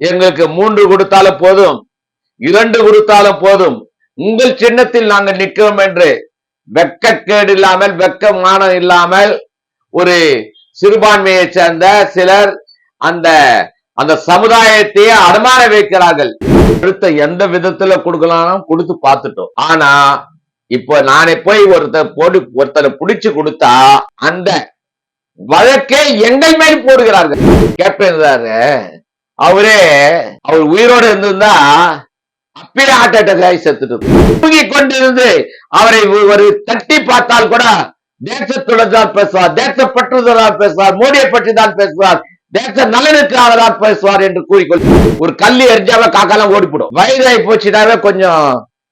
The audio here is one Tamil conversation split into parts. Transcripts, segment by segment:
எங்களுக்கு 3 கொடுத்தாலும் போதும், 2 கொடுத்தாலும் போதும், உங்கள் சின்னத்தில் நாங்கள் நிற்கிறோம் என்று வெட்கக்கேடு இல்லாமல், வெட்கமானம் இல்லாமல் ஒரு சிறுபான்மையை சேர்ந்த சிலர் அந்த அந்த சமுதாயத்தையே அடமான வைக்கிறார்கள். அடுத்த எந்த விதத்துல கொடுக்கலாம் கொடுத்து பார்த்துட்டோம். ஆனா இப்போ நானே போய் ஒருத்தரை பிடிச்சு கொடுத்தா அந்த வழக்கே எங்கள் மேல் போடுகிறார்கள். கேப்டன் அவர் உயிரோடு இருந்திருந்தா அப்பயே ஹார்ட் அட்டாக் ஆகி செத்துட்டு தூங்கி கொண்டிருந்து அவரை ஒரு தட்டி பார்த்தால் கூட தேசத்துடன் தான் பேசுவார், தேசப்பற்றுதான் பேசுவார், மோடியை பற்றி தான் பேசுவார், தேச நலனுக்காக தான் பேசுவார் என்று கூறிக்கொள். ஒரு கல்லி எரிஞ்சாவே காக்காலாம் ஓடிப்படும். வயதாகி போச்சுனாவே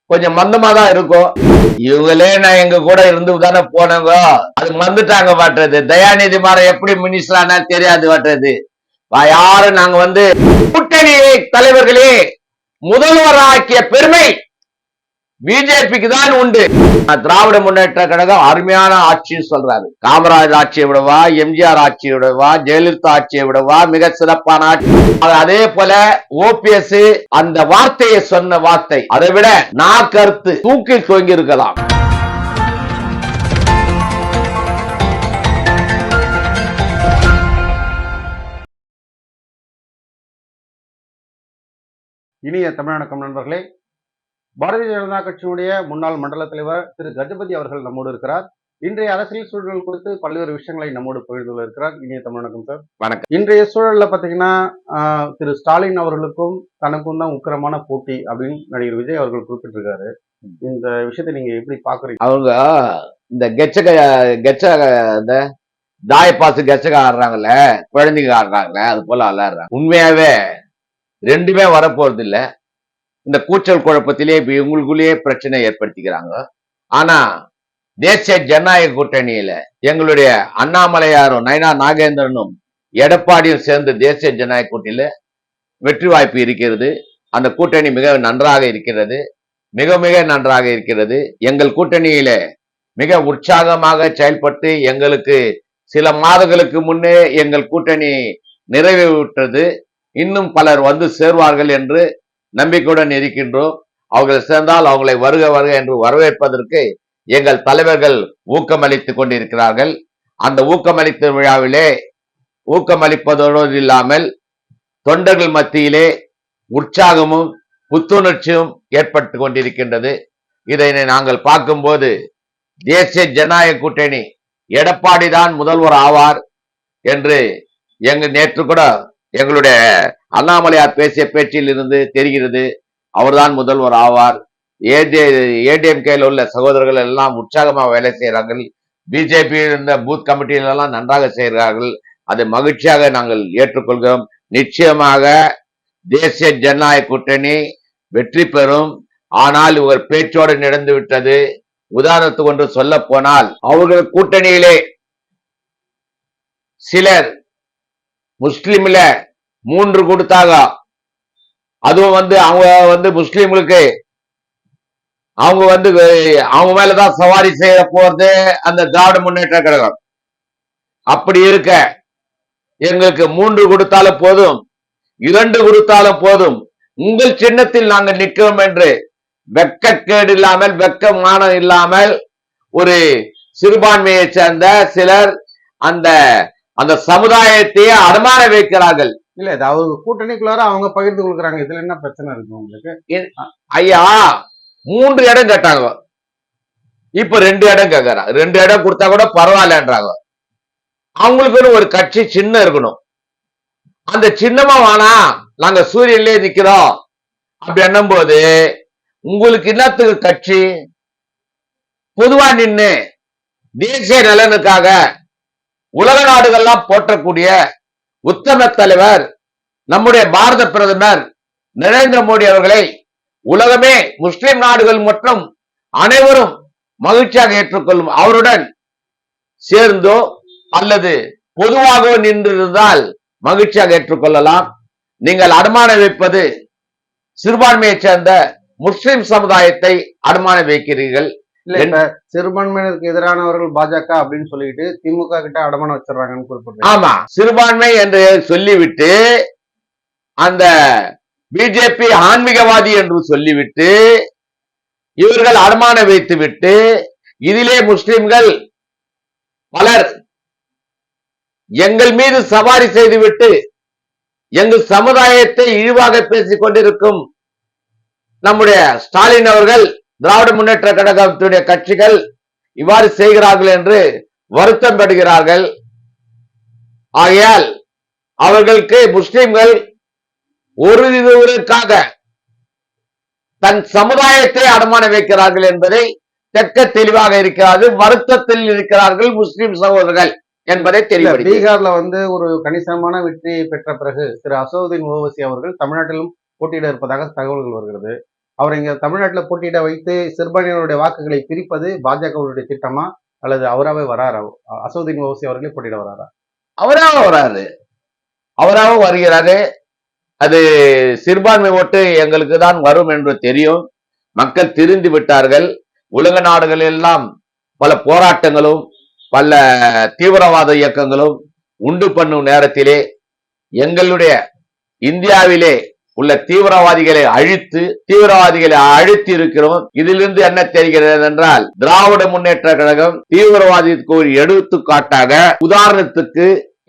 கொஞ்சம் மந்தமா தான் இருக்கும். இவங்களே நான் எங்க கூட இருந்து தானே போனவங்க, அது மறந்துட்டாங்க வாட்டுறது. தயாநிதி மாறன் எப்படி மினிஸ்டர் ஆனா தெரியாது வாட்டுறது. யாரும் நாங்க கூட்டணி தலைவர்களே முதல்வராக்கிய பெருமை பிஜேபிக்கு தான் உண்டு. திராவிட முன்னேற்ற கழகம் அருமையான ஆட்சின்னு சொல்றாரு. காமராஜர் ஆட்சியை விடவா, எம்ஜிஆர் ஆட்சியை விடவா, ஜெயலலிதா ஆட்சியை விடவா மிக சிறப்பான ஆட்சி. அதே போல ஓபிஎஸ் அந்த வார்த்தையை சொன்ன வார்த்தை அதை விட நான் கருத்து தூக்கி தொங்கி இருக்கலாம். இனிய தமிழகம் நண்பர்களே, பாரதிய ஜனதா கட்சியினுடைய முன்னாள் மண்டல தலைவர் திரு கஜபதி அவர்கள் நம்மோடு இருக்கிறார். இன்றைய அரசியல் சூழல்கள் குறித்து பல்வேறு விஷயங்களை நம்மோடு பகிர்ந்து இருக்கிறார். இனிய தமிழகம் சார், வணக்கம். இன்றைய சூழல்ல பாத்தீங்கன்னா திரு ஸ்டாலின் அவர்களுக்கும் தனக்கும் தான் உக்கிரமான போட்டி அப்படின்னு நடிகர் விஜய் அவர்கள் குறிப்பிட்டிருக்காரு. இந்த விஷயத்தை நீங்க எப்படி பாக்குறீங்க? அவங்க இந்த இந்த தாயப்பாசு கெச்சக ஆடுறாங்கல்ல, குழந்தைங்க ஆடுறாங்கல்ல, அது போல விளையாடுறாங்க. உண்மையாவே ரெண்டுமே வரப்போறது இல்ல. இந்த கூச்சல் குழப்பத்திலே இவங்களுக்குள்ளேயே பிரச்சனை ஏற்படுத்திக்கிறாங்க. ஆனா தேசிய ஜனநாயக கூட்டணியில எங்களுடைய அண்ணாமலையாரும் நயனா நாகேந்திரனும் எடப்பாடியும் சேர்ந்து தேசிய ஜனநாயக கூட்டணியில வெற்றி வாய்ப்பு இருக்கிறது. அந்த கூட்டணி மிக நன்றாக இருக்கிறது, மிக மிக நன்றாக இருக்கிறது. எங்கள் கூட்டணியில மிக உற்சாகமாக செயல்பட்டு எங்களுக்கு சில மாதங்களுக்கு முன்னே எங்கள் கூட்டணி நிறைவேற்றது. இன்னும் பலர் வந்து சேர்வார்கள் என்று நம்பிக்கையுடன் இருக்கின்றோம். அவர்கள் சேர்ந்தால் அவங்களை வருக வருக என்று வரவேற்பதற்கு எங்கள் தலைவர்கள் ஊக்கமளித்துக் கொண்டிருக்கிறார்கள். அந்த ஊக்கமளித்த விழாவிலே ஊக்கமளிப்பதோடு இல்லாமல் தொண்டர்கள் மத்தியிலே உற்சாகமும் புத்துணர்ச்சியும் ஏற்பட்டு கொண்டிருக்கின்றது. இதனை நாங்கள் பார்க்கும்போது தேசிய ஜனநாயக கூட்டணி எடப்பாடி தான் முதல்வர் ஆவார் என்று நேற்று கூட எங்களுடைய அண்ணாமலையார் பேசிய பேச்சில் இருந்து தெரிகிறது. அவர்தான் முதல்வர் ஆவார். ஏடிஎம்கேல உள்ள சகோதரர்கள் எல்லாம் உற்சாகமாக வேலை செய்கிறார்கள். பிஜேபி இருந்த பூத் கமிட்டியில எல்லாம் நன்றாக செய்கிறார்கள். அதை மகிழ்ச்சியாக நாங்கள் ஏற்றுக்கொள்கிறோம். நிச்சயமாக தேசிய ஜனநாயக கூட்டணி வெற்றி பெறும். ஆனால் இவர் பேச்சோடு நடந்து விட்டது. உதாரணத்துக்கு ஒன்று சொல்ல போனால் அவர்கள் கூட்டணியிலே சிலர் முஸ்லிம்ல 3 கொடுத்தாங்க. அதுவும் அவங்க முஸ்லிம்களுக்கு அவங்க மேலதான் சவாரி செய்ய போறது அந்த திராவிட முன்னேற்ற கழகம். அப்படி இருக்க எங்களுக்கு 3 கொடுத்தாலும் போதும், 2 கொடுத்தாலும் போதும், உங்கள் சின்னத்தில் நாங்கள் நிற்கிறோம் என்று வெட்கக்கேடு இல்லாமல், வெட்கமானம் இல்லாமல் ஒரு சிறுபான்மையை சேர்ந்த சிலர் அந்த அந்த சமுதாயத்தையே அடமான வைக்கிறார்கள். இல்ல, இது அவங்க கூட்டணிக்குள்ளார அவங்க பகிர்ந்து கொள்கிறாங்க. இதுல என்ன பிரச்சனை இருக்கு உங்களுக்கு? ஐயா 3 இடம் கேட்டாங்க, இப்ப 2 இடம் கேட்கறாங்க. 2 இடம் கொடுத்தா கூட பரவாயில்லன்றாங்க. அவங்களுக்கு ஒரு கட்சி சின்னம் இருக்கணும். அந்த சின்னமா வேணா, நாங்க சூரியன்லயே நிக்கிறோம் அப்படி என்னும் போது உங்களுக்கு என்னத்துக்கு கட்சி? பொதுவா நின்று தேசிய நலனுக்காக உலக நாடுகள்லாம் போற்றக்கூடிய உத்தம தலைவர் நம்முடைய பாரத பிரதமர் நரேந்திர மோடி அவர்களை உலகமே முஸ்லிம் நாடுகள் மற்றும் அனைவரும் மகிழ்ச்சியாக ஏற்றுக்கொள்ளும். அவருடன் சேர்ந்தோ அல்லது பொதுவாக நின்றிருந்தால் மகிழ்ச்சியாக ஏற்றுக்கொள்ளலாம். நீங்கள் அடமான வைப்பது சிறுபான்மையை சேர்ந்த முஸ்லிம் சமுதாயத்தை அடமான வைக்கிறீர்கள். சிறுபான்மையினருக்கு எதிரானவர்கள் பாஜக அப்படின்னு சொல்லிட்டு திமுக கிட்ட அடமானம் வச்சிடறாங்கன்னு குறிப்பிட்டு. ஆமா, சிறுபான்மை என்று சொல்லிவிட்டு அந்த பிஜேபி ஆன்மீகவாதி என்று சொல்லிவிட்டு இவர்கள் அடமானம் வைத்துவிட்டு இதிலே முஸ்லிம்கள் பலர் எங்கள் மீது சவாரி செய்துவிட்டு எங்கள் சமுதாயத்தை இழிவாக பேசிக் கொண்டிருக்கும் நம்முடைய ஸ்டாலின் அவர்கள், திராவிட முன்னேற்ற கழகத்துடைய கட்சிகள் இவ்வாறு செய்கிறார்கள் என்று வருத்தம் படுகிறார்கள். ஆகையால் அவர்களுக்கு முஸ்லிம்கள் ஒரு இதுவதற்காக தன் சமுதாயத்தை அடமானம் வைக்கிறார்கள் என்பதை தெற்க தெளிவாக இருக்கிறது. வருத்தத்தில் இருக்கிறார்கள் முஸ்லிம் சகோதரர்கள் என்பதை தெரியும். பீகார்ல ஒரு கணிசமான வெற்றியை பெற்ற பிறகு திரு அசோதுதீன் ஓவைசி அவர்கள் தமிழ்நாட்டிலும் போட்டியிட இருப்பதாக தகவல்கள் வருகிறது. அவர் இங்க தமிழ்நாட்டில் போட்டியிட வைத்து சிறுபான்மையினருடைய வாக்குகளை பிரிப்பது பாஜகவுடைய திட்டமா அல்லது அவராகவே வராரா? அசோதுதீன் ஓவைசி அவர்களே போட்டியிட வராரா? அவராக வராது, அவராக வருகிறாரு. அது சிறுபான்மை ஓட்டு எங்களுக்கு தான் வரும் என்று தெரியும். மக்கள் திரிந்து விட்டார்கள். உலக நாடுகள் எல்லாம் பல போராட்டங்களும் பல தீவிரவாத இயக்கங்களும் உண்டு பண்ணும் நேரத்திலே எங்களுடைய இந்தியாவிலே உள்ள தீவிரவாதிகளை அழித்து இருக்கிறோம். இதிலிருந்து என்ன தெரிகிறது என்றால், திராவிட முன்னேற்ற கழகம் தீவிரவாதத்துக்கு ஒரு எடுத்துக்காட்டாக, உதாரணத்துக்கு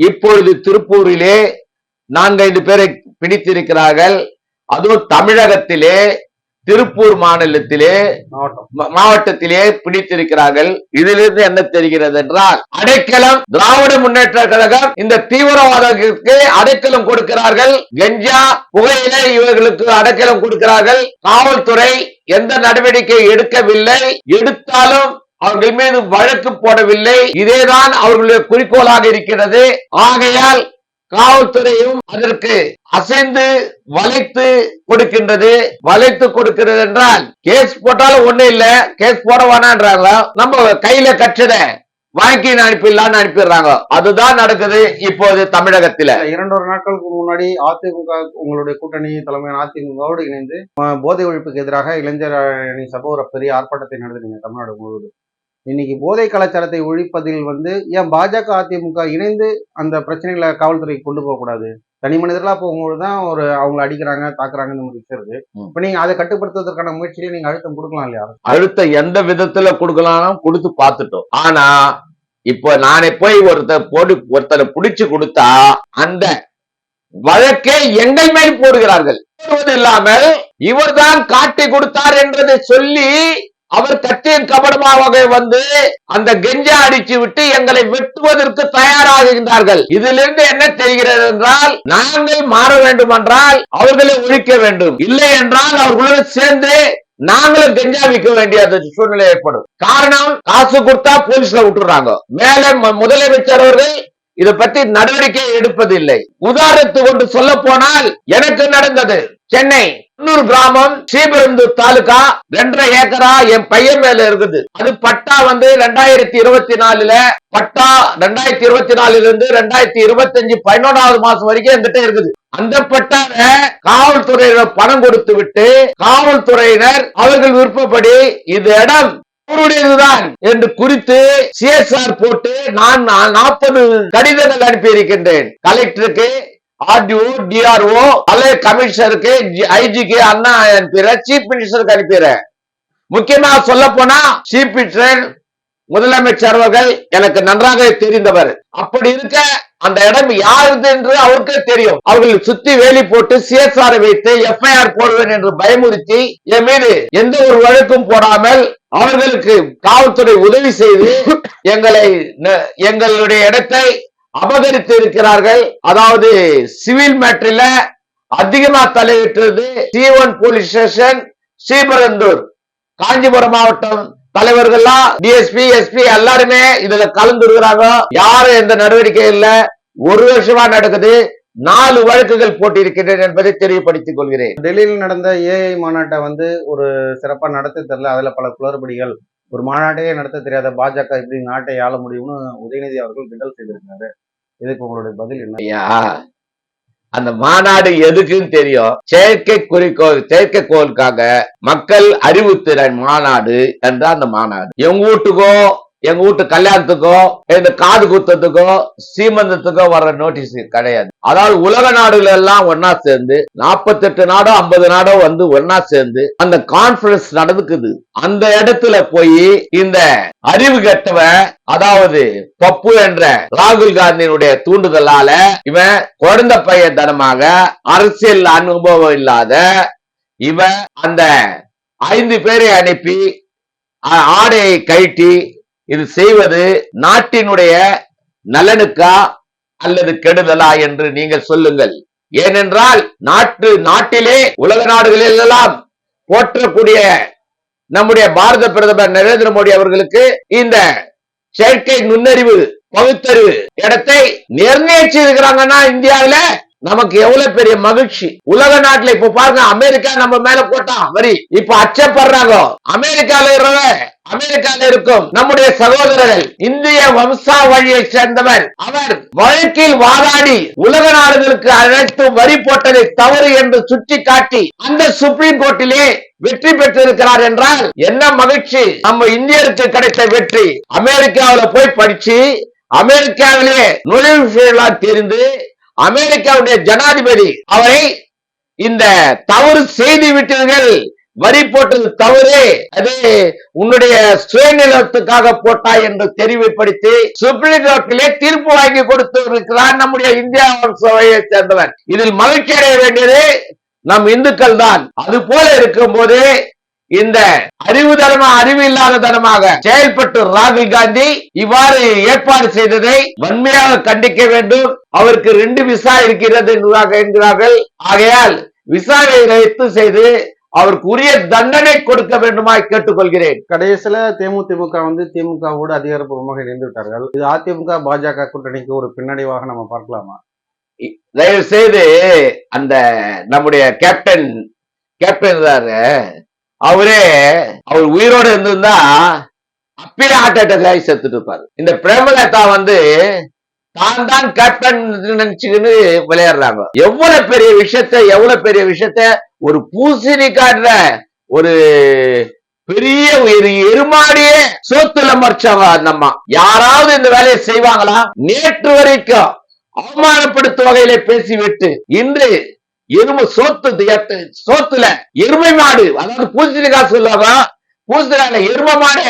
இப்பொழுது திருப்பூரிலே 4-5 பேரை பிடித்திருக்கிறார்கள். அதுவும் தமிழகத்திலே திருப்பூர் மாவட்டத்திலே பிடித்திருக்கிறார்கள். இதிலிருந்து என்ன தெரிகிறது என்றால், அடைக்கலம் திராவிட முன்னேற்ற கழகம் இந்த தீவிரவாதத்திற்கு அடைக்கலம் கொடுக்கிறார்கள். கஞ்சா, புகையிலை இவர்களுக்கு அடைக்கலம் கொடுக்கிறார்கள். காவல்துறை எந்த நடவடிக்கை எடுக்கவில்லை, எடுத்தாலும் அவர்கள் மீது வழக்கு போடவில்லை. இதேதான் அவர்களுடைய குறிக்கோளாக இருக்கிறது. ஆகையால் காவல்துறையும் அதற்கு அசைந்து வளைத்து கொடுக்கிறது என்றால், கேஸ் போட்டாலும் ஒண்ணு இல்ல, கேஸ் போட வேணான்றாங்க. நம்ம கையில கட்சத வாங்கி அனுப்பிடலான்னு அனுப்பிடுறாங்க. அதுதான் நடக்குது இப்போது தமிழகத்தில். 2 நாட்களுக்கு முன்னாடி அதிமுக உங்களுடைய கூட்டணி தலைமையான அதிமுகவோடு இணைந்து போதை ஒழிப்புக்கு எதிராக இளைஞர் அணி சபை ஒரு பெரிய ஆர்ப்பாட்டத்தை நடத்துறீங்க தமிழ்நாடு முழுவதும். இன்னைக்கு போதை கலாச்சாரத்தை ஒழிப்பதில் ஏன் பாஜக அதிமுக இணைந்து அந்த பிரச்சனைகளை காவல்துறைக்கு கொண்டு போக கூடாது? தனி மனிதர்களா போகும்போதுதான் அவங்களை அடிக்கிறாங்க, தாக்குறாங்க, இந்த மாதிரி விஷயம் இருக்கு. இப்ப நீங்க அதை கட்டுப்படுத்துவதற்கான முயற்சியில நீங்க அழுத்தம் கொடுக்கலாம் இல்லையா? அழுத்தம் எந்த விதத்துல கொடுக்கலாம், கொடுத்து பார்த்துட்டோம். ஆனா இப்ப நானே போய் ஒருத்தரை பிடிச்சு கொடுத்தா அந்த வழக்கே எங்கள் மேல் போடுகிறார்கள். இல்லாமல் இவர்தான் காட்டி கொடுத்தார் என்றதை சொல்லி அவர் கட்சியின் கபடமாக அந்த கெஞ்சா அடிச்சு விட்டு எங்களை வெட்டுவதற்கு தயாராகின்றார்கள். இதிலிருந்து என்ன தெரிகிறது என்றால், நாங்கள் மாற வேண்டும் என்றால் அவர்களை ஒழிக்க வேண்டும், இல்லை என்றால் அவர்களுடன் சேர்ந்து நாங்களும் கெஞ்சா விற்க வேண்டிய சூழ்நிலை ஏற்படும். காரணம், காசு கொடுத்தா போலீஸ்ல விட்டுறாங்க. மேல முதலமைச்சர் அவர்கள் இதை பற்றி நடவடிக்கை எடுப்பதில்லை. உதாரணத்துக்கு கொண்டு சொல்ல போனால், எனக்கு நடந்தது சென்னை குன்னூர் கிராமம், ஸ்ரீபெரும்புதூர் தாலுகா, 2.5 ஏக்கரா என் பையன் மேல இருக்குது. அது பட்டா 2024 பட்டா 2024 இருந்து 2025 11வது மாசம் வரைக்கும் என்கிட்ட இருக்குது. அந்த பட்டாவை காவல்துறையினர் பணம் கொடுத்து விட்டு, காவல்துறையினர் அவர்கள் விருப்பப்படி இது இடம் அவருடையதுதான் என்று குறித்து CSR போட்டு நான் 40 கடிதங்கள் அனுப்பி இருக்கின்றேன். கலெக்டருக்கு, RDO, DRO, கமிஷனருக்கு, IGக்கு அண்ணா அனுப்பிடுறேன், சீஃப் மினிஸ்டருக்கு அனுப்பிடுறேன். முக்கியமா சொல்ல போனா சீஃப் மினிஸ்டர் முதலமைச்சர் அவர்கள் எனக்கு நன்றாக தெரிந்தவர். அப்படி இருக்க அந்த இடம் யாருது என்று அவருக்கே தெரியும். அவர்கள் சுத்தி வேலி போட்டு CSR வைத்து FIR போடுவேன் என்று பயமுறுத்தி என் மீது எந்த ஒரு வழக்கும் போடாமல் அவர்களுக்கு காவல்துறை உதவி செய்து எங்களுடைய இடத்தை அபகரித்து இருக்கிறார்கள். அதாவது சிவில் மேட்டர்ல அதிகமா தலையிட்டது C1 police station, Sriperumbudur, Kanchipuram மாவட்டம் தலைவர்கள்லாம், DSP, SP எல்லாருமே இதுல கலந்துருக்கிறாங்க. யாரும் எந்த நடவடிக்கை இல்ல. 1 வருஷமா நடக்குது. 4 வழக்குகள் போட்டிருக்கின்றன என்பதை தெரியப்படுத்திக் கொள்கிறேன். டெல்லியில் நடந்த AI மாநாட்டை ஒரு சிறப்பா நடத்த தெரியல. அதுல பல குளறுபடிகள். ஒரு மாநாட்டையே நடத்த தெரியாத பாஜக இப்படி நாட்டை ஆள முடியும்னு உதயநிதி அவர்கள் கிண்டல் செய்திருக்காரு. இதுக்கு உங்களுடைய பதில் என்ன? ஐயா, அந்த மாநாடு எதுக்குன்னு தெரியும். செயற்கைக்கோளுக்காக மக்கள் அறிவுத்திறன் மாநாடு என்ற அந்த மாநாடு எங்க வீட்டுக்கோ எங்க வீட்டு கல்யாணத்துக்கோ இந்த காது குத்தத்துக்கோ சீமந்தத்துக்கோ வர்ற நோட்டீஸ் கிடையாது. அதாவது உலக நாடுகள் எல்லாம் ஒன்னா சேர்ந்து 48 நாடோ 50 நாடோ வந்து ஒன்னா சேர்ந்து அந்த கான்பரன்ஸ் நடந்துக்குது. அந்த இடத்துல போய் இந்த அறிவு கெட்டவன், அதாவது பப்பு என்ற ராகுல் காந்தியினுடைய தூண்டுதலால இவன் குழந்தை பையத்தனமாக அரசியல் அனுபவம் இல்லாத இவன் அந்த 5 பேரை அனுப்பி ஆடையை கழட்டி இது செய்வது நாட்டினுடைய நலனுக்கா அல்லது கெடுதலா என்று நீங்கள் சொல்லுங்கள். ஏனென்றால் நாட்டிலே உலக நாடுகளில் எல்லாம் போற்றக்கூடிய நம்முடைய பாரத பிரதமர் நரேந்திர மோடி அவர்களுக்கு இந்த செயற்கை நுண்ணறிவு பகுத்தறிவு இடத்தை நிர்ணயிச்சிருக்கிறாங்கன்னா இந்தியாவில நமக்கு எவ்வளவு பெரிய மகிழ்ச்சி. உலக நாட்டுல இப்ப பாருங்க, அமெரிக்கா நம்ம மேல போட்டான் வரி, இப்ப அச்சப்படுறாங்க. அமெரிக்கால இருக்கும் நம்முடைய சகோதரர்கள் இந்திய வம்சாவழியை சேர்ந்தவர், அவர் வழக்கில் வாதாடி உலக நாடுகளுக்கு அனைத்து வரி போட்டதை தவறு என்று சுட்டி காட்டி அந்த சுப்ரீம் கோர்ட்டிலே வெற்றி பெற்றிருக்கிறார் என்றால் என்ன மகிழ்ச்சி. நம்ம இந்தியருக்கு கிடைத்த வெற்றி. அமெரிக்காவில போய் படிச்சு அமெரிக்காவிலே நுழைவு தெரிந்து அமெரிக்காவுடைய ஜனாதிபதி அவரை இந்த தவறு செய்து விட்டீர்கள், வரி போட்டது தவறு, அது உன்னுடைய சுயநலத்துக்காக போட்டாய் என்று தெரிவுபடுத்தி சுப்ரீம் கோர்ட்டிலே தீர்ப்பு வாங்கி கொடுத்து இருக்கிறார் நம்முடைய இந்தியா வம்சாவழியை சேர்ந்தவர். இதில் மகிழ்ச்சி அடைய வேண்டியது நம் இந்துக்கள் தான். அது போல இருக்கும் போது இந்த அறிவு இல்லாத தனமாக செயல்பட்டு ராகுல் காந்தி இவ்வாறு ஏற்பாடு செய்ததை வன்மையாக கண்டிக்க வேண்டும். அவருக்கு 2 விசா இருக்கிறது என்கிறார்கள். ஆகையால் விசாவை ரத்து செய்து அவருக்கு உரிய தண்டனை கொடுக்க வேண்டுமாய் கேட்டுக்கொள்கிறேன். கடைசியில தேமுதிக வந்து திமுகவோடு அதிகாரப்பூர்வமாக இணைந்து விட்டார்கள். இது அதிமுக பாஜக கூட்டணிக்கு ஒரு பின்னடைவாக நம்ம பார்க்கலாமா? தயவு செய்து அந்த நம்முடைய கேப்டன் அவர் உயிரோடு இருந்திருந்தா அப்பயே ஹார்ட் அட்டாக் ஆகி செத்துட்டு இருப்பாரு. இந்த பிரேமலதா வந்து தான் கேப்டன் நினைச்சுக்கின்னு விளையாடுறாங்க. எவ்வளவு பெரிய விஷயத்த ஒரு பூசணி காட்டுற ஒரு பெரிய எருமாடியே சோத்துல மறைச்சவங்க அந்தம்மா. யாராவது இந்த வேலையை செய்வாங்களா? நேற்று வரைக்கும் அவமானப்படுத்தும் வகையில பேசிவிட்டு இன்று எருமை சோத்துல எருமை மாடு, அதாவது பூசணிக்கா சொல்லுவாங்க, பூசணிக்கால எருமை மாடு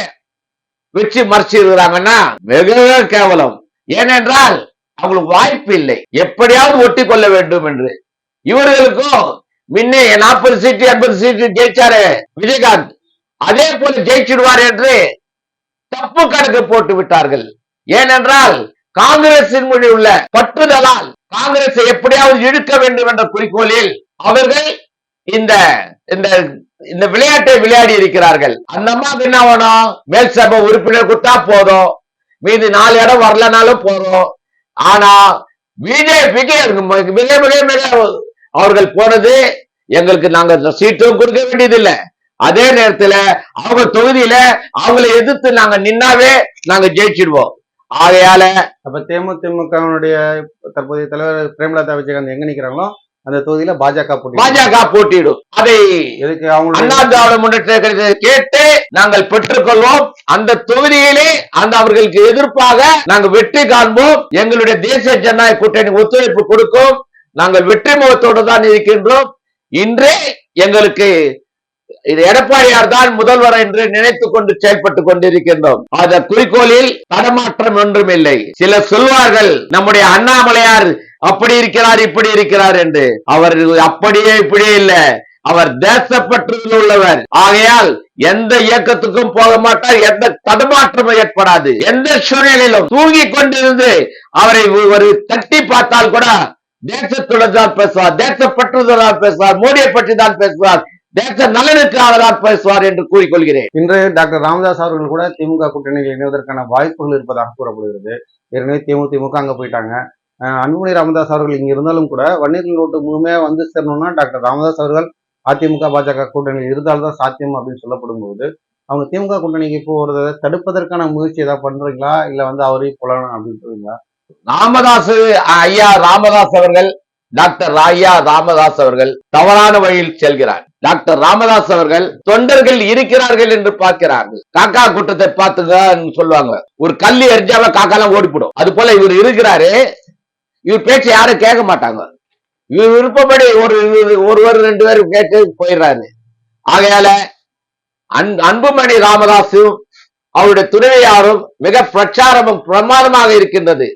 வச்சு மறைச்சிருக்கிறாங்கன்னா மிக கேவலம். ஏனென்றால் அவங்களுக்கு வாய்ப்பு இல்லை, எப்படியாவது ஒட்டி கொள்ள வேண்டும் என்று. இவர்களுக்கும் முன்னே 40 சீட்டு 80 சீட்டு ஜெயிச்சாரு விஜயகாந்த், அதே போல ஜெயிச்சிடுவார் என்று தப்பு கணக்கு போட்டு விட்டார்கள். ஏனென்றால் காங்கிரசின் மொழி உள்ள பற்றுதலால் காங்கிரஸை எப்படியாவது இழுக்க வேண்டும் என்ற குறிக்கோளில் அவர்கள் இந்த விளையாட்டை விளையாடி இருக்கிறார்கள். அந்த அம்மாவுக்கு என்ன வேணும்? மேல் சபை உறுப்பினர் கொடுத்தா போதும், மீது 4 இடம் வரலனாலும் போதும். ஆனா பிஜேபிக்கு அவர்கள் போனது எங்களுக்கு நாங்க சீட்டும் கொடுக்க வேண்டியதில்லை. அதே நேரத்துல அவங்க தொகுதியில அவங்களை எதிர்த்து நாங்க நின்னாவே நாங்க ஜெயிச்சிடுவோம். ஆகையால அப்ப தேமுதிக தற்போதைய தலைவர் பிரேமலதா விஜயகாந்த் எங்க நிக்கிறாங்களோ அந்த தொகுதியில பாஜக போட்டியிடும். அதை அண்ணா திராவிட முன்னேற்ற கழகத்தை கேட்டு நாங்கள் பெற்றுக்கொள்வோம். அந்த தொகுதியிலே அவர்களுக்கு எதிர்ப்பாக நாங்கள் வெற்றி காண்போம். எங்களுடைய தேசிய ஜனநாயக கூட்டணி ஒத்துழைப்பு கொடுக்கும். நாங்கள் வெற்றி முகத்தோடு தான் இருக்கின்றோம். இன்றே எங்களுக்கு எடப்பாடியார் தான் முதல்வர் என்று நினைத்துக் கொண்டு செயல்பட்டுக் கொண்டிருக்கின்றோம். அந்த குறிக்கோளில் தடமாற்றம் ஒன்றும் இல்லை. சிலர் சொல்வார்கள் நம்முடைய அண்ணாமலையார் அப்படி இருக்கிறார் இப்படி இருக்கிறார் என்று. அவர் அப்படியே இப்படியே இல்ல, அவர் தேசப்பற்றுதல் உள்ளவர். ஆகையால் எந்த இயக்கத்துக்கும் போக மாட்டார், எந்த தடமாற்றமும் ஏற்படாது. எந்த சூழ்நிலையிலும் தூங்கி கொண்டிருந்து அவரை ஒரு தட்டி பார்த்தால் கூட தேசத்துடன் தான் பேசுவார், தேசப்பற்றுதலால் பேசுவார், மோடியை பற்றி தான் பேசுவார், தேச நலனுக்காக தான் பேசுவார் என்று கூறிக்கொள்கிறேன். இன்று டாக்டர் ராமதாஸ் அவர்கள் கூட திமுக கூட்டணியில் இணைவதற்கான வாய்ப்புகள் இருப்பதாக கூறப்படுகிறது. ஏற்கனவே தேமுதிக அங்க போயிட்டாங்க. அன்புமணி ராமதாஸ் அவர்கள் இங்க இருந்தாலும் கூட வன்னியர்கள் ஓட்டு முழுமையா வந்து சேரணும்னா டாக்டர் ராமதாஸ் அவர்கள் அதிமுக பாஜக கூட்டணியில் இருந்தால்தான் சாத்தியம் அப்படின்னு சொல்லப்படும் போது அவங்க திமுக கூட்டணிக்கு போறதை தடுப்பதற்கான முயற்சி ஏதாவது பண்றீங்களா, இல்ல அவரே போலாம் அப்படின்னு சொல்றீங்களா? ராமதாஸ் அவர்கள் டாக்டர் ராமதாஸ் அவர்கள் தவறான வழியில் செல்கிறார். டாக்டர் ராமதாஸ் அவர்கள் தொண்டர்கள் இருக்கிறார்கள் என்று பார்க்கிறார்கள். காக்கா கூட்டத்தை பார்த்துங்க சொல்லுவாங்க. ஒரு கல்லி எரிஞ்சாவ காக்காலாம் ஓடிப்படும். அது போல இவர் இருக்கிறாரு. இவர் பேச்சை யாரும் கேட்க மாட்டாங்க. இவர் விருப்பப்படி ஒருவர் 2 பேர் கேட்டு போயிடுறாரு. ஆகையால அன்புமணி ராமதாசும் அவருடைய துணைவியாரும் மிக பிரச்சாரமும் பிரமாதமாக இருக்கின்றது.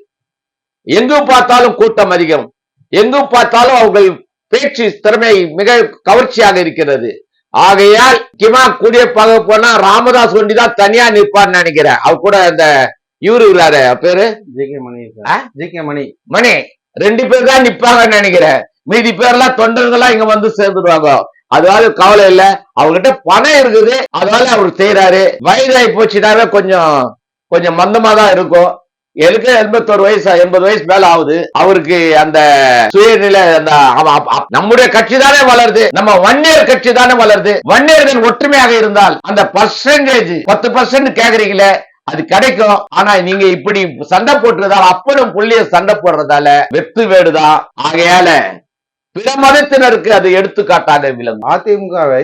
எங்கும் பார்த்தாலும் கூட்டம் அதிகம். எங்கும் பார்த்தாலும் அவர்கள் பேச்சு திறமை மிக கவர்ச்சியாக இருக்கிறது. ஆகையால் கிமா கூடிய பார்க்க போனா ராமதாஸ் ஒண்டிதான் தனியா நிற்பார்னு நினைக்கிறேன். அவர் கூட இந்த இவரு இருக்கிறாரு, பேரு ஜி.கே. மணி 2 பேர் தான் நிப்பாங்கன்னு நினைக்கிறேன். மீதி பேர்லாம் தொண்டர்களா இங்க வந்து சேர்ந்துடுவாங்க. அதனால கவலை இல்ல. அவர்கிட்ட பணம் இருக்குது, அதனால அவர் செய்யறாரு. வயதாகி போச்சுனாவே கொஞ்சம் மந்தமா தான் இருக்கும். எனக்கு 81 வயசு 80 வயசு மேல ஆகுது. அவருக்கு அந்த சுயநிலை நம்முடைய கட்சி தானே வளருது, நம்ம வன்னியர் கட்சி தானே வளருது. வன்னியர்கள் ஒற்றுமையாக இருந்தால் அந்த பர்சன்டேஜ் 10% கேக்குறீங்களே அது கிடைக்கும். ஆனா நீங்க இப்படி சண்டை போட்டுறதால அப்பனும் புள்ளிய சண்டை போடுறதால வெத்து வேடுதான். ஆகையால பிற மதத்தினருக்கு அது எடுத்துக்காட்டாக விளங்கும். அதிமுகவை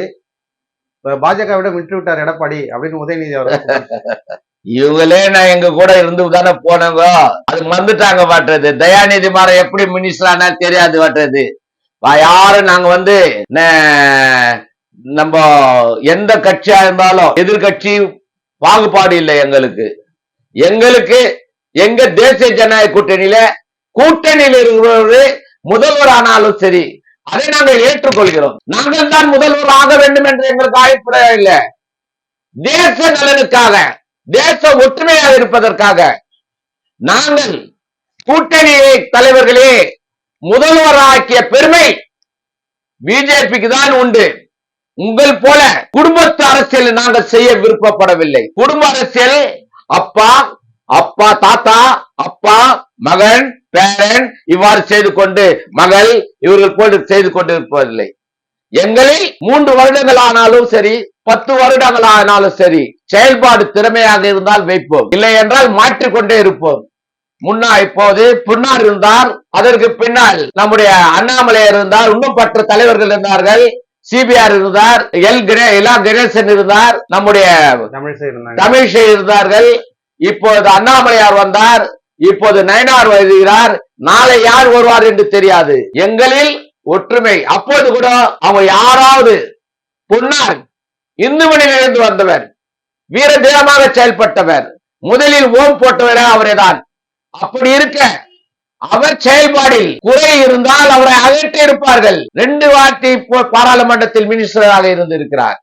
பாஜகவிடம் விட்டு விட்டார் எடப்பாடி அப்படின்னு உதயநிதி அவர்கள். இவங்களே நான் எங்க கூட இருந்து தானே போனவங்க, அது வந்துட்டாங்க வாட்டுறது. தயாநிதி மாறன் எப்படி மினிஸ்டர் ஆனா தெரியாது வாட்டுறது. யாரும் நாங்க நம்ம எந்த கட்சியா இருந்தாலும் எதிர்கட்சி பாகுபாடு இல்லை எங்களுக்கு. எங்க தேசிய ஜனநாயக கூட்டணியில இருக்கிறவரு முதல்வர் ஆனாலும் சரி, அதை நாங்கள் ஏற்றுக்கொள்கிறோம். நாங்கள் தான் முதல்வர் ஆக வேண்டும் என்று எங்களுக்கு அபிப்பிராயம் இல்லை. தேச நலனுக்காக, தேச ஒற்றுமையாக இருப்பதற்காக நாங்கள் கூட்டணி தலைவர்களே முதல்வராக்கிய பெருமை பிஜேபிக்கு தான் உண்டு. உங்கள் போல குடும்பத்து அரசியல் நாங்கள் செய்ய விருப்பப்படவில்லை. குடும்ப அரசியல் அப்பா தாத்தா அப்பா மகன் பேரன் இவ்வாறு செய்து கொண்டு மகள் இவர்கள் போட்டு செய்து கொண்டு இருப்பதில்லை. எங்களில் 3 வருடங்கள் ஆனாலும் சரி 10 வருடங்கள் ஆனாலும் சரி செயல்பாடு திறமையாக இருந்தால் வைப்போம், இல்லை என்றால் மாற்றிக்கொண்டே இருப்போம். இப்போது புன்னார் இருந்தார், அதற்கு பின்னால் நம்முடைய அண்ணாமலை இருந்தார், இன்னும் பற்ற தலைவர்கள் இருந்தார்கள். சிபிஆர் இருந்தார், எலா கணேசன் இருந்தார், நம்முடைய தமிழிசை இருந்தார்கள். இப்போது அண்ணாமலையார் வந்தார், இப்போது நயனார் வருகிறார். நாளை யார் வருவார் என்று தெரியாது. எங்களில் ஒற்றுமை. அப்போது கூட அவங்க யாராவது பொன்னார் இந்துமணியிலிருந்து வந்தவர், வீர தீரமாக செயல்பட்டவர், முதலில் ஓம் போட்டவரே அவரே தான். அப்படி இருக்க அவர் செயல்பாடில் குறை இருந்தால் அவரை அகற்றி இருப்பார்கள். 2 வாட்டி பாராளுமன்றத்தில் மினிஸ்டராக இருந்திருக்கிறார்.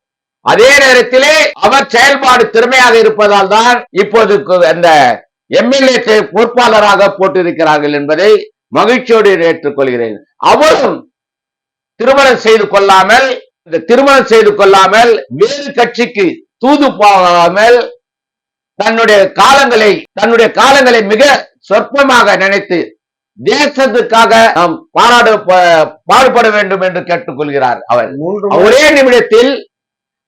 அதே நேரத்திலே அவர் செயல்பாடு திறமையாக இருப்பதால் தான் இப்போது அந்த எம்எல்ஏ பொறுப்பாளராக போட்டிருக்கிறார்கள் என்பதை மகிழ்ச்சியோடு ஏற்றுக்கொள்கிறேன். அவரும் திருமணம் செய்து கொள்ளாமல் வேறு கட்சிக்கு தூது போகாமல் தன்னுடைய காலங்களை மிக சொற்பமாக நினைத்து தேசத்துக்காக நாம் பாடுபட வேண்டும் என்று கேட்டுக்கொள்கிறார். அவர் ஒரே நிமிடத்தில்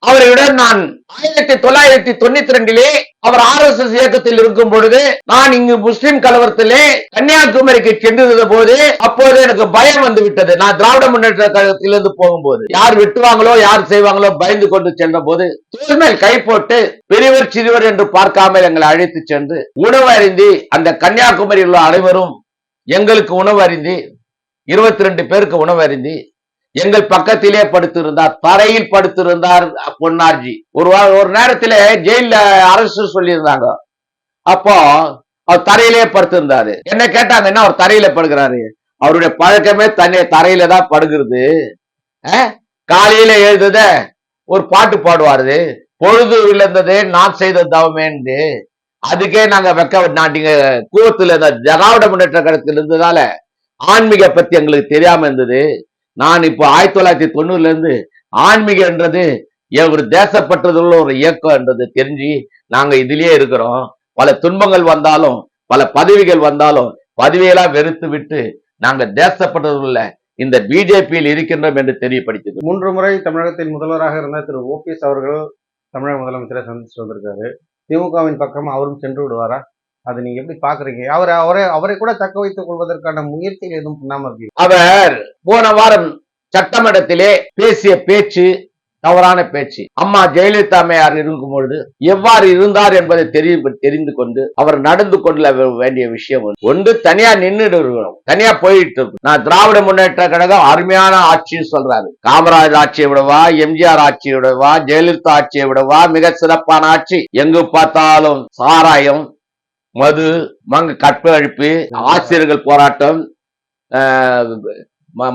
அவருடன் நான் 1992 அவர் RSS இயக்கத்தில் இருக்கும் பொழுது நான் இங்கு முஸ்லிம் கலவரத்திலே கன்னியாகுமரிக்கு சென்றிருந்த போது அப்போது எனக்கு பயம் வந்து விட்டது. நான் திராவிட முன்னேற்ற கழகத்திலிருந்து போகும்போது யார் வெட்டுவாங்களோ யார் செய்வாங்களோ பயந்து கொண்டு சென்ற போது தோல்மேல் கை போட்டு பெரியவர் சிறுவர் என்று பார்க்காமல் எங்களை அழைத்து சென்று உணவு அருந்தி அந்த கன்னியாகுமரியில் உள்ள அனைவரும் எங்களுக்கு உணவு அருந்தி 22 பேருக்கு உணவு அருந்தி எங்கள் பக்கத்திலே படுத்திருந்தார், தரையில் படுத்திருந்தார் பொன்னார்ஜி. ஒரு நேரத்திலே ஜெயில அரசு சொல்லியிருந்தாங்க. அப்போ அவர் தரையிலே படுத்திருந்தாரு. என்ன கேட்டாங்க, என்ன அவர் தரையில படுக்கிறாரு? அவருடைய பழக்கமே தரையில தான் படுகிறது. காலையில எழுதுத ஒரு பாட்டு பாடுவாரு, பொழுது விழுந்தது நான் செய்த தவமேன்னு. அதுக்கே நாங்க நாட்டிங்க கூவத்துல திராவிட முன்னேற்ற கழகத்தில் இருந்ததால ஆன்மீக பத்தி எங்களுக்கு தெரியாம இருந்தது. நான் இப்போ 1990 இருந்து ஆன்மீகம் என்றது ஒரு தேசப்பற்றதுள்ள ஒரு இயக்கம் என்றது தெரிஞ்சு நாங்க இதுலயே இருக்கிறோம். பல துன்பங்கள் வந்தாலும் பல பதவிகள் வந்தாலும் பதவியெல்லாம் வெறுத்து விட்டு நாங்க தேசப்பற்றதுள்ள இந்த பிஜேபியில் இருக்கின்றோம் என்று தெரியப்படுத்தது. 3 முறை தமிழகத்தின் முதல்வராக இருந்த திரு ஓபிஎஸ் அவர்கள் தமிழக முதலமைச்சரை சந்திச்சு வந்திருக்காரு. திமுகவின் பக்கம் அவரும் சென்று விடுவாரா? அதை நீங்க எப்படி பாக்குறீங்க? அவரை கூட தக்க வைத்துக் கொள்வதற்கான முயற்சிகள் எதுவும் பண்ணாம இருக்கு. அவர் போன வாரம் சட்டமன்றத்திலே பேசிய பேச்சு தவறான பேச்சு. அம்மா ஜெயலலிதா அம்மையார் இருக்கும் பொழுது எவ்வாறு இருந்தார் என்பதை தெரிந்து கொண்டு அவர் நடந்து கொள்ள வேண்டிய விஷயம் ஒன்று. தனியா நின்றுட்டு இருக்கிறோம், தனியா போயிட்டு இருக்கு. நான் திராவிட முன்னேற்ற கழகம் அருமையான ஆட்சின்னு சொல்றாரு. காமராஜர் ஆட்சியை விடவா, எம்ஜிஆர் ஆட்சியை விடவா, ஜெயலலிதா ஆட்சியை விடவா மிக சிறப்பான ஆட்சி. எங்கு பார்த்தாலும் சாராயம், மது, கற்பழிப்பு, ஆசிரியர்கள் போராட்டம்,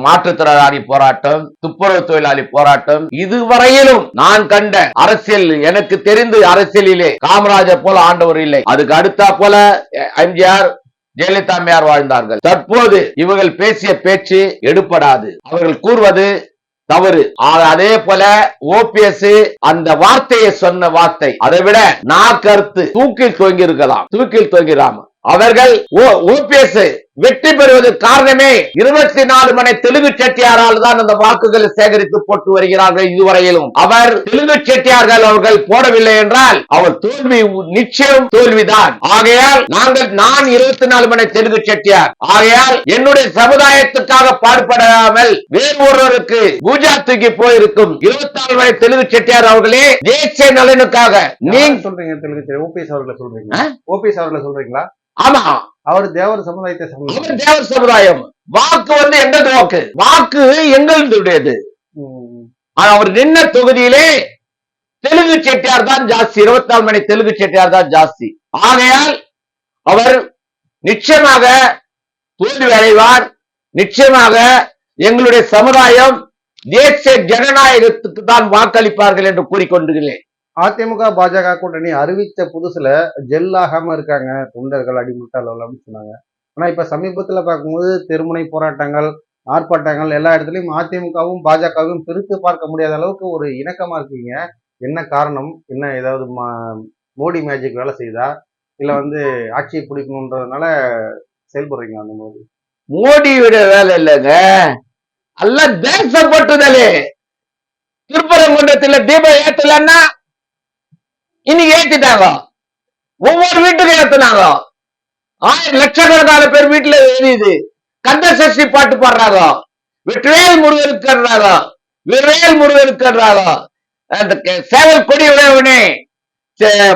மாற்றுத்திறனாளி போராட்டம், துப்புரவு தொழிலாளி போராட்டம், இதுவரையிலும் நான் கண்ட அரசியல், எனக்கு தெரிந்து அரசியலிலே காமராஜர் போல ஆண்டவர் இல்லை. அதுக்கு அடுத்தா போல எம்ஜிஆர், ஜெயலலிதா அம்மையார் வாழ்ந்தார்கள். தற்போது இவர்கள் பேசிய பேச்சு எடுபடாது, அவர்கள் கூறுவது தவறு. அதே போல ஓபிஎஸ் அந்த வார்த்தையை சொன்ன வார்த்தை, அதை விட நான் கருத்து தூக்கில் தொங்கி இருக்கலாம், தூக்கில் தொங்கிராம. அவர்கள் ஓபிஎஸ் வெற்றி பெறுவது காரணமே 24 மணி தெலுங்கு செட்டியாரால் தான் அந்த வாக்குகளை சேகரித்து போட்டு வருகிறார்கள். இதுவரையிலும் அவர் தெலுங்கு செட்டியார்கள் அவர்கள் போடவில்லை என்றால் அவர் தோல்வி நிச்சயம் தோல்விதான். ஆகையால் நான் 24 மணி தெலுங்கு செட்டியார். ஆகையால் என்னுடைய சமுதாயத்துக்காக பாடுபடாமல் வேறு ஒருவருக்கு பூஜா தூக்கி போயிருக்கும் 24 மணி தெலுங்கு செட்டியார் அவர்களே தேசிய நலனுக்காக. நீங்க சொல்றீங்க தெலுங்கு ஓபிஎஸ் அவர்களை சொல்றீங்களா? ஓபிஎஸ் அவர்களை சொல்றீங்களா? ஆமா, அவர் தேவர் சமுதாயத்தை அவர் தேவர் சமுதாயம். வாக்கு எங்களது வாக்கு எங்களுடையது. அவர் நின்ன தொகுதியிலே தெலுங்கு செட்டியார் தான் ஜாஸ்தி, 24 மணி தெலுங்கு செட்டியார் தான் ஜாஸ்தி. ஆகையால் அவர் நிச்சயமாக தோல்வி அடைவார். நிச்சயமாக எங்களுடைய சமுதாயம் தேசிய ஜனநாயகத்துக்கு தான் வாக்களிப்பார்கள் என்று கூறிக்கொண்டுகிறேன். அதிமுக பாஜக கூட்டணி அறிவித்த புதுசுல ஜெல்லாகாம இருக்காங்க தொண்டர்கள், அடிமுட்டாள் அப்படின்னு சொன்னாங்க. ஆனா இப்ப சமீபத்துல பார்க்கும்போது தெருமுனை போராட்டங்கள், ஆர்ப்பாட்டங்கள் எல்லா இடத்துலயும் அதிமுகவும் பாஜகவும் பிரித்து பார்க்க முடியாத அளவுக்கு ஒரு இணக்கமா இருக்கீங்க. என்ன காரணம்? என்ன ஏதாவது மோடி மேஜிக் வேலை செய்தா, இல்ல ஆட்சியை பிடிக்கணும்ன்றதுனால செயல்படுறீங்க? அந்த மாதிரி மோடியோட வேலை இல்லைங்க, அல்ல தேசப்பட்டுதலே. திருப்பரங்குன்றத்தில் தீபம் ஏற்றலன்னா இன்னைக்கு ஏத்திட்டாங்க, ஒவ்வொரு வீட்டுக்கும் ஏத்தினாங்க. 1000 லட்சக்கணக்கான பேர் வீட்டுல எரியுது. கந்த சஷ்டி பாட்டு பாடுறாங்க, வெற்றிவேல் முருகனுக்கு, வெற்றிவேல் முருகனுக்கு, சேவல் கொடி உடையவனே,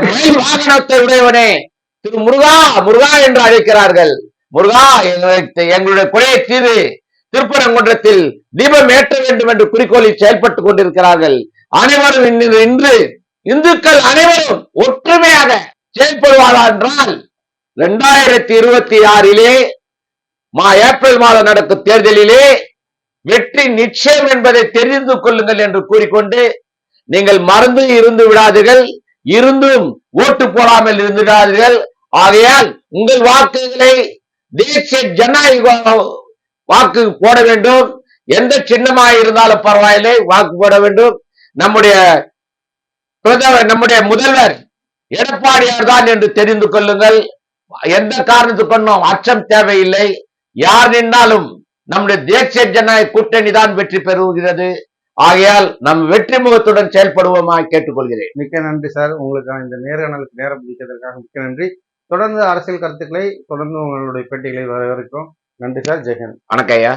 மயில் வாகனத்தை உடையவனே, திரு முருகா முருகா என்று அழைக்கிறார்கள். முருகா எங்களுடைய குறையை தீரு, திருப்பரங்குன்றத்தில் தீபம் ஏற்ற வேண்டும் என்று குறிக்கோளில் செயல்பட்டுக் கொண்டிருக்கிறார்கள். அனைவரும் இன்று இந்துக்கள் அனைவரும் ஒற்றுமையாக செயல்படுவாரா என்றால் 2026 ஏப்ரல் மாதம் நடக்கும் தேர்தலிலே வெற்றி நிச்சயம் என்பதை தெரிந்து கொள்ளுங்கள் என்று கூறிக்கொண்டு, நீங்கள் மறந்து இருந்து விடாதீர்கள், இருந்தும் ஓட்டு போடாமல் இருந்து விடாதீர்கள். ஆகையால் உங்கள் வாக்குகளை தேசிய ஜனநாயக வாக்கு போட வேண்டும். எந்த சின்னமாக இருந்தாலும் பரவாயில்லை, வாக்கு போட வேண்டும். நம்முடைய முதல்வர் எடப்பாடியார் தான் என்று தெரிந்து கொள்ளுங்கள். எந்த காரணத்துக்கு அச்சம் தேவையில்லை. யார் நின்றாலும் நம்முடைய தேசிய ஜனநாயக கூட்டணி தான் வெற்றி பெறுகிறது. ஆகையால் நம் வெற்றி முகத்துடன் செயல்படுவோமா கேட்டுக்கொள்கிறேன். மிக்க நன்றி சார், உங்களுக்கான இந்த நேர்காணலுக்கு நேரம் பிடித்ததற்காக மிக்க நன்றி. தொடர்ந்து அரசியல் கருத்துக்களை, தொடர்ந்து உங்களுடைய பேட்டிகளை வரவேற்கிறோம். நன்றி சார், ஜெயஹிந்த். வணக்கம் ஐயா.